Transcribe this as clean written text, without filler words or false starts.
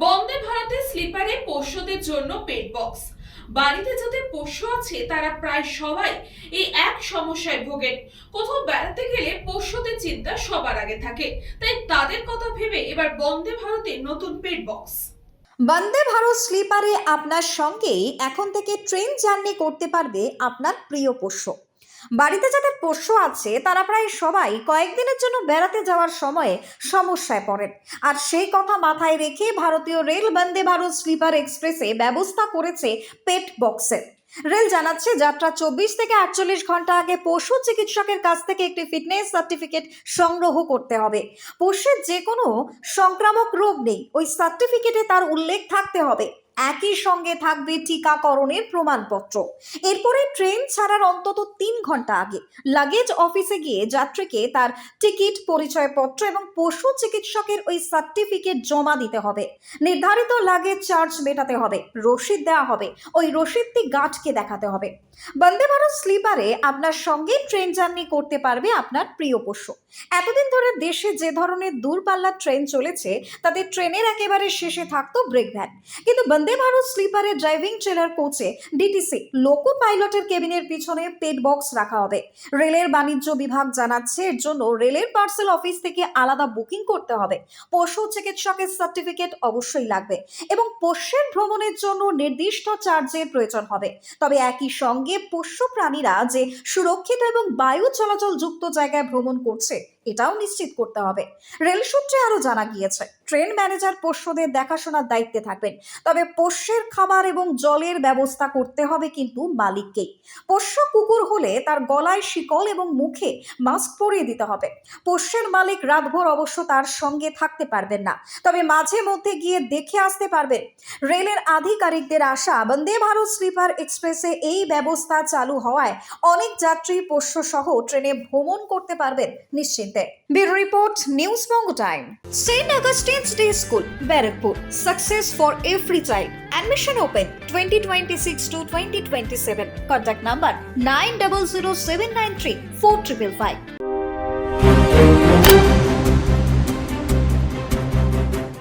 বন্দে ভারতে স্লিপারে পোষ্যদের জন্য পেট বক্স। বাড়িতে যাদের পোষ্য আছে তারা প্রায় সবাই এই এক সমস্যায় ভোগেন। কোথাও বেড়াতে গেলে পোষ্যদের চিন্তা সবার আগে থাকে, তাই তাদের কথা ভেবে এবার বন্দে ভারতে নতুন পেট বক্স। বন্দে ভারত স্লিপারে আপনার সঙ্গে এখন থেকে ট্রেন জার্নি করতে পারবে আপনার প্রিয় পোষ্য। বাড়িতে যাদের পোষ্য আছে তারা প্রায় সবাই কয়েকদিনের জন্য বেড়াতে যাওয়ার সময়ে সমস্যায় পড়েন, আর সেই কথা মাথায় রেখে ভারতীয় রেল বন্দে ভারত স্লিপার এক্সপ্রেসে ব্যবস্থা করেছে পেট বক্সের। রেল জানাচ্ছে যাত্রা 24 থেকে 48 ঘন্টা আগে পশু চিকিৎসকের কাছ থেকে একটি ফিটনেস সার্টিফিকেট সংগ্রহ করতে হবে। পোষ্যের যে কোনো সংক্রামক রোগ নেই ওই সার্টিফিকেটে তার উল্লেখ থাকতে হবে। একই সঙ্গে থাকবে টিকাকরণের প্রমাণপত্র। এরপরে ট্রেন ছাড়ার অন্তত 3 ঘন্টা আগে লাগেজ অফিসে গিয়ে যাত্রীকে তার টিকিট, পরিচয়পত্র এবং পশু চিকিৎসকের ওই সার্টিফিকেট জমা দিতে হবে। নির্ধারিত লাগেজ চার্জ মেটাতে হবে, রসিদ দেওয়া হবে, ওই রসিদটি গার্ডকে দেখাতে হবে। বন্দে ভারত স্লিপারে আপনার সঙ্গে ট্রেন জার্নি করতে পারবে আপনার প্রিয় পোষ্য। এতদিন ধরে দেশে যে ধরনের দূরপাল্লার ট্রেন চলেছে তাতে ট্রেনের একেবারে শেষে থাকতো ব্রেক ভ্যান, কিন্তু বন্দে ভারত স্লিপারে ড্রাইভিং ট্রেলার কোচে ডিটিসি লোকো পাইলটের কেবিনের পিছনে পেট বক্স রাখা হবে। রেলের বাণিজ্য বিভাগ জানাচ্ছে এর জন্য রেলের পার্সেল অফিস থেকে আলাদা বুকিং করতে হবে। পশু চিকিৎসকের সার্টিফিকেট অবশ্যই লাগবে এবং পোষ্যের ভ্রমণের জন্য নির্দিষ্ট চার্জের প্রয়োজন হবে। তবে একই সঙ্গে পোষ্য প্রাণীরা যে সুরক্ষিত এবং বায়ু চলাচল যুক্ত জায়গায় ভ্রমণ করছে এটাও নিশ্চিত করতে হবে। রেল সূত্রে আরো জানা গিয়েছে ট্রেন ম্যানেজার পোষ্যদের দেখাশোনার দায়িত্বে থাকবেন, তবে পোষ্যের খাবার এবং জলের ব্যবস্থা করতে হবে কিন্তু মালিককেই। পোষ্য কুকুর হলে তার গলায় শিকল এবং মুখে মাস্ক পরিয়ে দিতে হবে। পোষ্যের মালিক রাতভর অবশ্য তার সঙ্গে থাকতে পারবেন না, তবে মাঝে মধ্যে গিয়ে দেখে আসতে পারবেন। রেলের আধিকারিকদের আশা বন্দে ভারত স্লিপার এক্সপ্রেসে এই ব্যবস্থা চালু হওয়ায় অনেক যাত্রী পোষ্য সহ ট্রেনে ভ্রমণ করতে পারবেন নিশ্চিন্তে। Bureau report, news Banga time. Saint Augustine's Day School, Barrackpore, success for every child. Admission open 2026 to 2027. Contact number 900793 4555.